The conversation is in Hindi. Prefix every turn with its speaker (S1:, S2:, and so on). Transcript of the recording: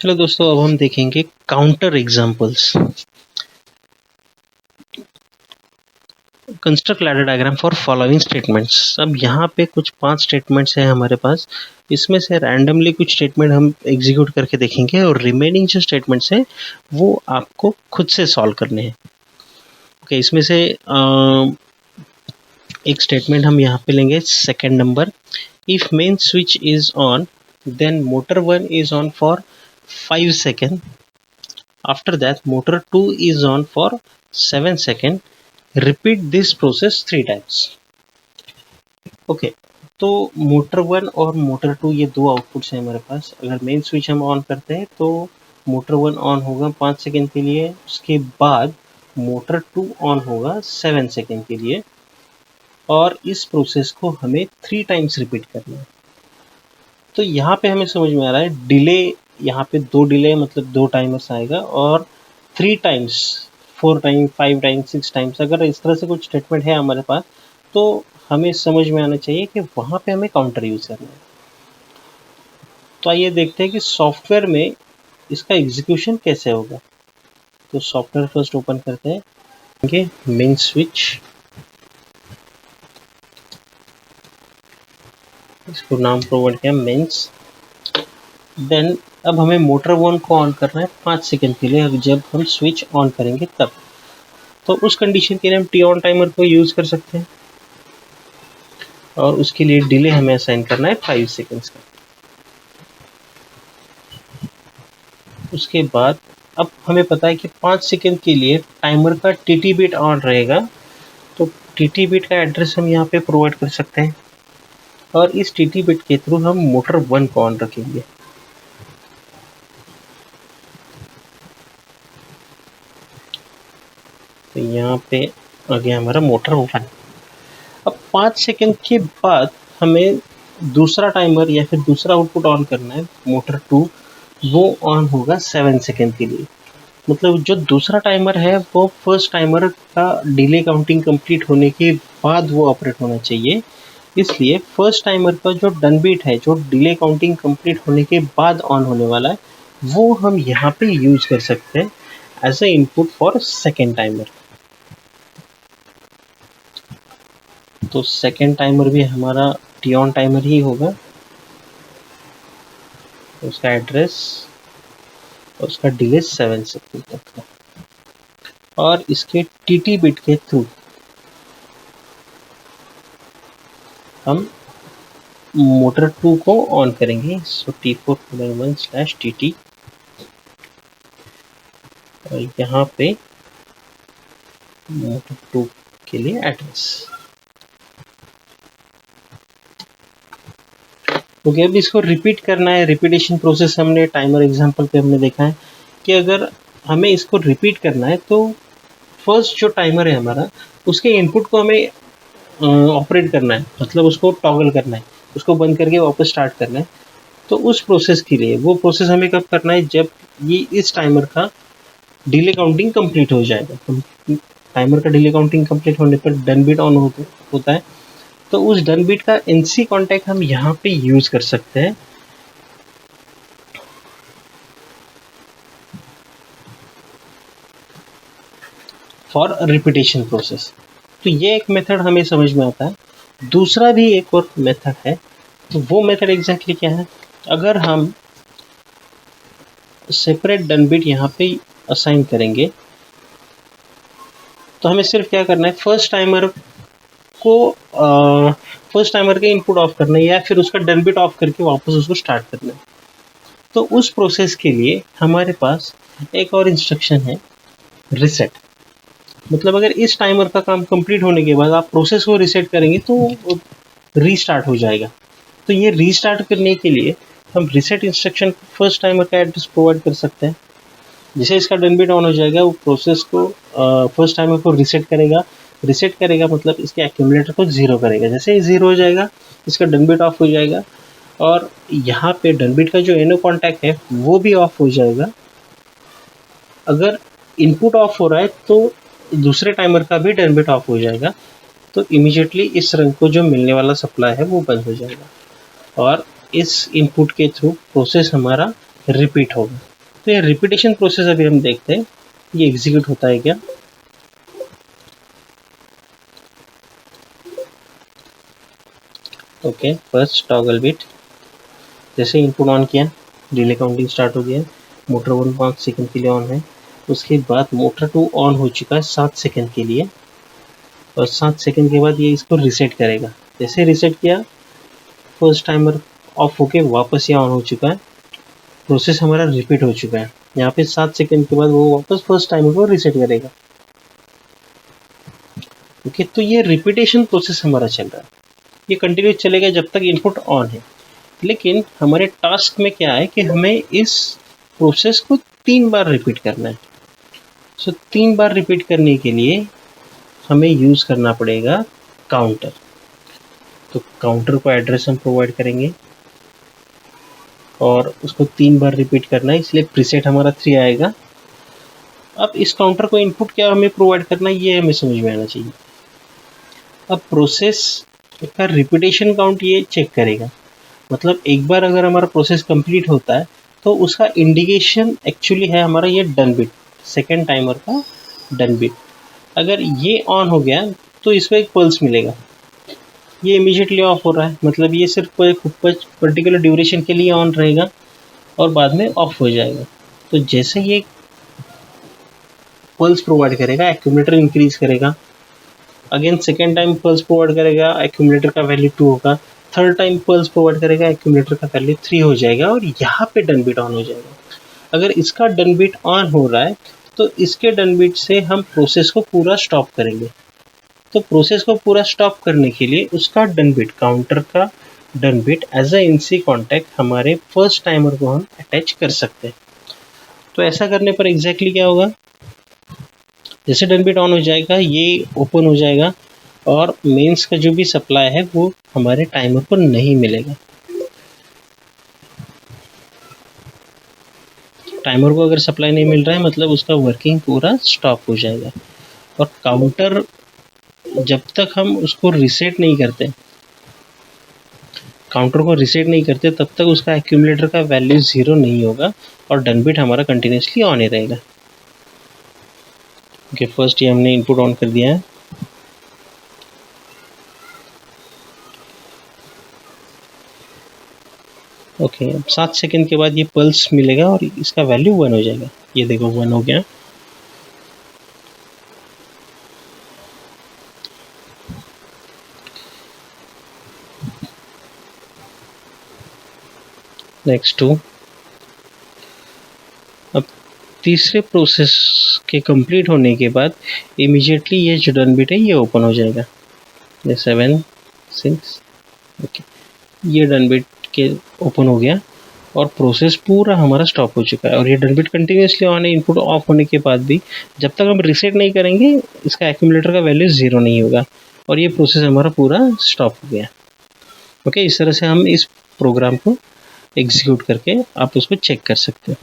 S1: हेलो दोस्तों, अब हम देखेंगे counter examples. Construct ladder diagram for following statements. अब यहाँ पे कुछ 5 स्टेटमेंट्स हैं हमारे पास। इसमें से रैंडमली कुछ स्टेटमेंट हम एग्जीक्यूट करके देखेंगे और रिमेनिंग जो स्टेटमेंट्स हैं वो आपको खुद से सॉल्व करने हैं। ओके, इसमें से एक स्टेटमेंट हम यहाँ पे लेंगे, second number. If main switch is on then motor 1 is on for 5 second. After that, motor 2 is on for 7 seconds. Repeat this process 3 times. Okay, तो मोटर 1 और मोटर 2 ये दो आउटपुट्स हैं हमारे पास। अगर मेन स्विच हम ऑन करते हैं तो मोटर 1 ऑन होगा 5 सेकेंड के लिए, उसके बाद मोटर 2 ऑन होगा 7 सेकेंड के लिए, और इस प्रोसेस को हमें 3 टाइम्स रिपीट करना है। तो यहाँ पे हमें समझ में आ रहा है डिले, यहाँ पे 2 डिले मतलब 2 टाइमर्स आएगा, और 3 टाइम्स, 4 टाइम, 5 टाइम्स, 6 टाइम्स। अगर इस तरह से कुछ स्टेटमेंट है हमारे पास तो हमें समझ में आना चाहिए कि वहाँ पे हमें काउंटर यूज़ करना है। तो आइए देखते हैं कि सॉफ्टवेयर में इसका एग्जीक्यूशन कैसे होगा। तो सॉफ्टवेयर फर्स्ट ओपन करते हैं, मेन स्विच, इसको नाम प्रोवाइड किया मेंस। देन अब हमें मोटर 1 को ऑन करना है 5 सेकेंड के लिए, जब हम स्विच ऑन करेंगे तब। तो उस कंडीशन के लिए हम टी ऑन टाइमर को यूज़ कर सकते हैं, और उसके लिए डिले हमें असाइन करना है 5 सेकेंड्स का। उसके बाद अब हमें पता है कि 5 सेकेंड के लिए टाइमर का टीटी बिट ऑन रहेगा, तो टीटी बिट का एड्रेस हम यहाँ पे प्रोवाइड कर सकते हैं, और इस टीटी बिट के थ्रू हम मोटर 1 को ऑन रखेंगे। तो यहाँ पे आ गया हमारा मोटर 1। अब 5 सेकेंड के बाद हमें दूसरा टाइमर या फिर दूसरा आउटपुट ऑन करना है, मोटर 2, वो ऑन होगा 7 सेकेंड के लिए। मतलब जो दूसरा टाइमर है वो फर्स्ट टाइमर का डिले काउंटिंग कंप्लीट होने के बाद वो ऑपरेट होना चाहिए। इसलिए फर्स्ट टाइमर का जो डन बीट है, जो डिले काउंटिंग कंप्लीट होने के बाद ऑन होने वाला है, वो हम यहाँ पे यूज कर सकते हैं as a input for second timer. तो सेकेंड टाइमर भी हमारा टी ऑन टाइमर ही होगा, उसका एड्रेस और उसका डिले 7 सेकेंड तक का, और इसके टीटी बिट के थ्रू हम मोटर 2 को ऑन करेंगे। सो T4.1/TT, और यहाँ पे मोटर 2 के लिए एड्रेस। ओके, अब इसको रिपीट करना है। रिपीटेशन प्रोसेस हमने टाइमर एग्जांपल पे हमने देखा है कि अगर हमें इसको रिपीट करना है तो फर्स्ट जो टाइमर है हमारा, उसके इनपुट को हमें ऑपरेट करना है, मतलब उसको टॉगल करना है, उसको बंद करके वापस स्टार्ट करना है। तो उस प्रोसेस के लिए वो प्रोसेस हमें कब करना है, जब ये इस टाइमर का डिले काउंटिंग कंप्लीट हो जाएगा। टाइमर का डिले काउंटिंग कंप्लीट होने पर डन बिट ऑन होता है, तो उस डन बिट का एनसी कॉन्टैक्ट हम यहाँ पे यूज कर सकते हैं फॉर रिपीटेशन प्रोसेस। तो ये एक मेथड हमें समझ में आता है। दूसरा भी एक और मेथड है, तो वो मेथड एग्जैक्टली क्या है, अगर हम सेपरेट डन बिट यहाँ पे असाइन करेंगे तो हमें सिर्फ क्या करना है, फर्स्ट टाइमर के इनपुट ऑफ करना है, या फिर उसका डन बिट ऑफ करके वापस उसको स्टार्ट करना है। तो उस प्रोसेस के लिए हमारे पास एक और इंस्ट्रक्शन है, रिसेट। मतलब अगर इस टाइमर का काम कंप्लीट होने के बाद आप प्रोसेस को रिसेट करेंगे तो रीस्टार्ट हो जाएगा। तो ये रीस्टार्ट करने के लिए हम रिसेट इंस्ट्रक्शन फर्स्ट टाइमर का एड्रेस प्रोवाइड कर सकते हैं। जैसे इसका डन बिट ऑन हो जाएगा, वो प्रोसेस को फर्स्ट टाइमर को रिसेट करेगा मतलब इसके एक्यूमुलेटर को 0 करेगा। जैसे ही 0 हो जाएगा, इसका डन बिट ऑफ हो जाएगा, और यहाँ पे डन बिट का जो एनो कॉन्टैक्ट है वो भी ऑफ हो जाएगा। अगर इनपुट ऑफ हो रहा है तो दूसरे टाइमर का भी डन बिट ऑफ हो जाएगा, तो इमीडिएटली इस रंग को जो मिलने वाला सप्लाई है वो बंद हो जाएगा, और इस इनपुट के थ्रू प्रोसेस हमारा रिपीट होगा। तो ये रिपीटेशन प्रोसेस अभी हम देखते हैं ये एग्जीक्यूट होता है क्या। ओके, फर्स्ट टॉगल बिट, जैसे इनपुट ऑन किया डिले काउंटिंग स्टार्ट हो गया, मोटर 1 5 सेकंड के लिए ऑन है। उसके बाद मोटर 2 ऑन हो चुका है 7 सेकंड के लिए, और 7 सेकंड के बाद ये इसको रीसेट करेगा। जैसे रीसेट किया फर्स्ट टाइमर ऑफ होके वापस ये ऑन हो चुका है, प्रोसेस हमारा रिपीट हो चुका है। यहाँ पे 7 सेकंड के बाद वो वापस फर्स्ट टाइमर को रीसेट करेगा। ओके, तो ये रिपीटेशन प्रोसेस हमारा चल रहा है, ये कंटिन्यूस चलेगा जब तक इनपुट ऑन है। लेकिन हमारे टास्क में क्या है कि हमें इस प्रोसेस को 3 बार रिपीट करना है। सो 3 बार रिपीट करने के लिए हमें यूज़ करना पड़ेगा काउंटर। तो काउंटर को एड्रेस हम प्रोवाइड करेंगे और उसको 3 बार रिपीट करना है, इसलिए प्रीसेट हमारा 3 आएगा। अब इस काउंटर को इनपुट क्या हमें प्रोवाइड करना है ये हमें समझ में आना चाहिए। अब प्रोसेस का रिपीटेशन काउंट ये चेक करेगा, मतलब एक बार अगर हमारा प्रोसेस कंप्लीट होता है तो उसका इंडिकेशन एक्चुअली है हमारा ये डन बिट, सेकेंड टाइमर का डन बिट। अगर ये ऑन हो गया तो इसको एक पल्स मिलेगा, ये इमीडिएटली ऑफ हो रहा है, मतलब ये सिर्फ एक पर्टिकुलर ड्यूरेशन के लिए ऑन रहेगा और बाद में ऑफ हो जाएगा। तो जैसे ये पल्स प्रोवाइड करेगा एक्यूमुलेटर इंक्रीज करेगा, again second time pulse provide करेगा एक्यूमुलेटर का वैल्यू 2 होगा, थर्ड टाइम पल्स प्रोवाइड करेगा एक्यूमुलेटर का वैल्यू 3 हो जाएगा और यहाँ पे डन बिट ऑन हो जाएगा। अगर इसका डन बिट ऑन हो रहा है तो इसके डन बिट से हम प्रोसेस को पूरा स्टॉप करेंगे। तो प्रोसेस को पूरा स्टॉप करने के लिए उसका डन बिट, काउंटर का done bit as a NC contact हमारे फर्स्ट टाइमर को हम अटैच कर सकते हैं। तो ऐसा करने पर एग्जैक्टली क्या होगा, जैसे डन बिट ऑन हो जाएगा ये ओपन हो जाएगा और मेंस का जो भी सप्लाई है वो हमारे टाइमर को नहीं मिलेगा। टाइमर को अगर सप्लाई नहीं मिल रहा है मतलब उसका वर्किंग पूरा स्टॉप हो जाएगा। और काउंटर जब तक हम उसको रीसेट नहीं करते, काउंटर को रीसेट नहीं करते तब तक उसका एक्यूमुलेटर का वैल्यू 0 नहीं होगा और डन बिट हमारा कंटिन्यूसली ऑन ही रहेगा। ओके, फर्स्ट ये हमने इनपुट ऑन कर दिया है। ओके, अब 7 सेकंड के बाद ये पल्स मिलेगा और इसका वैल्यू 1 हो जाएगा। ये देखो 1 हो गया। नेक्स्ट 2। अब तीसरे प्रोसेस के कंप्लीट होने के बाद इमीडिएटली ये जो डन बिट है ये ओपन हो जाएगा, ये 7 6। ओके, ये डन बिट के ओपन हो गया और प्रोसेस पूरा हमारा स्टॉप हो चुका है और ये डन बिट कंटिन्यूसली ऑन है। इनपुट ऑफ होने के बाद भी जब तक हम रीसेट नहीं करेंगे इसका एक्यूमुलेटर का वैल्यू 0 नहीं होगा और ये प्रोसेस हमारा पूरा स्टॉप हो गया। ओके, इस तरह से हम इस प्रोग्राम को एग्जीक्यूट करके आप उसको चेक कर सकते हो।